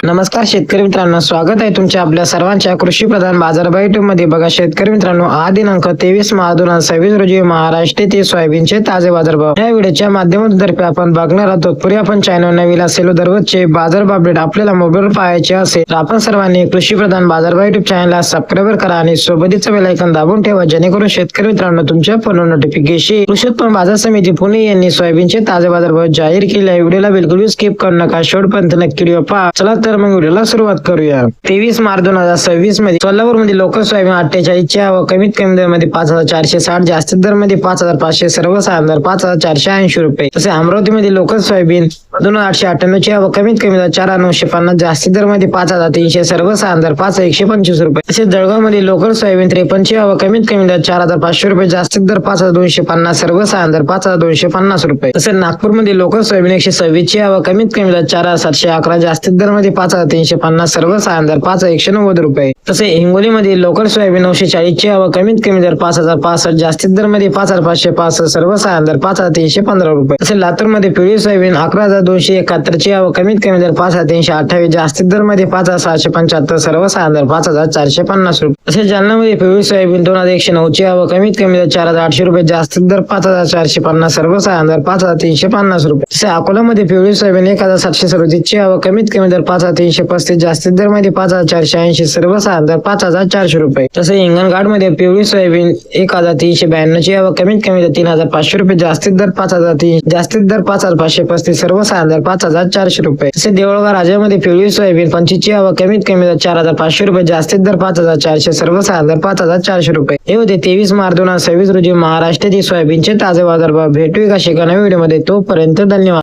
नमस्कार शेतकरी मित्रांनो, स्वागत आहे तुमच्या आपल्या सर्वांच्या कृषी प्रधान बाजारभाव YouTube मध्ये। बघा शेतकरी मित्रांनो, आज दिनांक 23 मार्च 2026 रोजी महाराष्ट्र येथील सोयाबीनचे ताजे बाजारभाव या व्हिडिओच्या माध्यमातून आपण बघणार आहोत। पुढे आपण चॅनल नवीन असेल दररोजचे बाजारभाव अपडेट आपल्याला मोबाईलवर पाहायचे असेल तर आपण सर्वांनी कृषी प्रधान बाजारभाव YouTube चॅनलला सबस्क्राइब करा आणि सोबतच बेल आयकॉन दाबून ठेवा, जेणेकरून शेतकरी मित्रांनो तुमच्या फोन नोटिफिकेशन। कृषी उत्पन्न बाजार समिती पुणे यांनी सोयाबीनचे ताजे बाजारभाव जाहीर केले आहे। व्हिडिओला बिलकुल स्किप करू नका, शेवटपर्यंत नक्की व्हिडिओ पहा। चला तर मग व्हिडिओला सुरुवात करूया। 23 मार्च 2026 मध्ये सोलापूर मध्ये लोकल सोयाबीन 48 ची आवक कमीत कमी दर मध्ये 5460, जास्तीत दर मध्ये 5500, सर्वसाधारण दर 5480 रुपये। तसे अमरावती मध्ये लोकल सोयाबीन 2898 ची आवक कमीत कमी दर 4950, जास्तीत दर मध्ये 5300, सर्वसाधारण दर 5125 रुपये। तसेच जळगाव मध्ये लोकल सोयाबीन 53 ची आवक कमीत कमी दर 4500 रुपये, जास्तीत दर 5250, सर्वसाधारण दर 5250 रुपये। तसेच नागपूर मध्ये लोकल सोयाबीन 126 ची आवक कमीत कमी दर 4711, जास्तीत दर मध्ये 5350, सर्वसाधारण दर 5190 रुपये। तसे हिंगोली मध्ये लोकल सोयाबीन 940 ची आवक कमीत कमी दर 5065, जास्तीत दर मध्ये 5565, सर्वसाधारण दर 5315 रुपये। तसे लातूर मध्ये पिवळी सोयाबीन 11271 ची आवक कमीत कमी दर 5328, जास्तीत दर मध्ये 5675, सर्वसाधारण दर 5450 रुपये। तसे जालना मध्ये पिवळी सोयाबीन 2109 ची आवक कमीत कमी दर 4800 रुपये, जास्तीत दर 5450, सर्वसाधारण दर 5350 रुपये। तसे अकोला मध्ये पिवळी सोयाबीन 1737 ची आवक कमीत कमी दर 5335, जास्तीत दर मध्ये 5480, सर्वसाधारण दर 5400 रुपये। तसे हिंगणघाट मध्ये पिवळी सोयाबीन 1392 ची आवक कमीत कमी दर 3500 रुपये, जास्तीत दर 5300, जास्तीत दर 5535, सर्वसाधारण दर 5400 रुपये। तसे देऊळगाव राजामध्ये पिवळी सोयाबीन 25 ची आवक कमीत कमी दर 4500 रुपये, जास्तीत दर 5400, सर्वसाधारण दर 5400 रुपये। हे होते 23 मार्च 2026 रोजी महाराष्ट्रातील सोयाबीनचे ताजे बाजारभाव। भेटू एका नवीन व्हिडिओ मध्ये, तोपर्यंत धन्यवाद।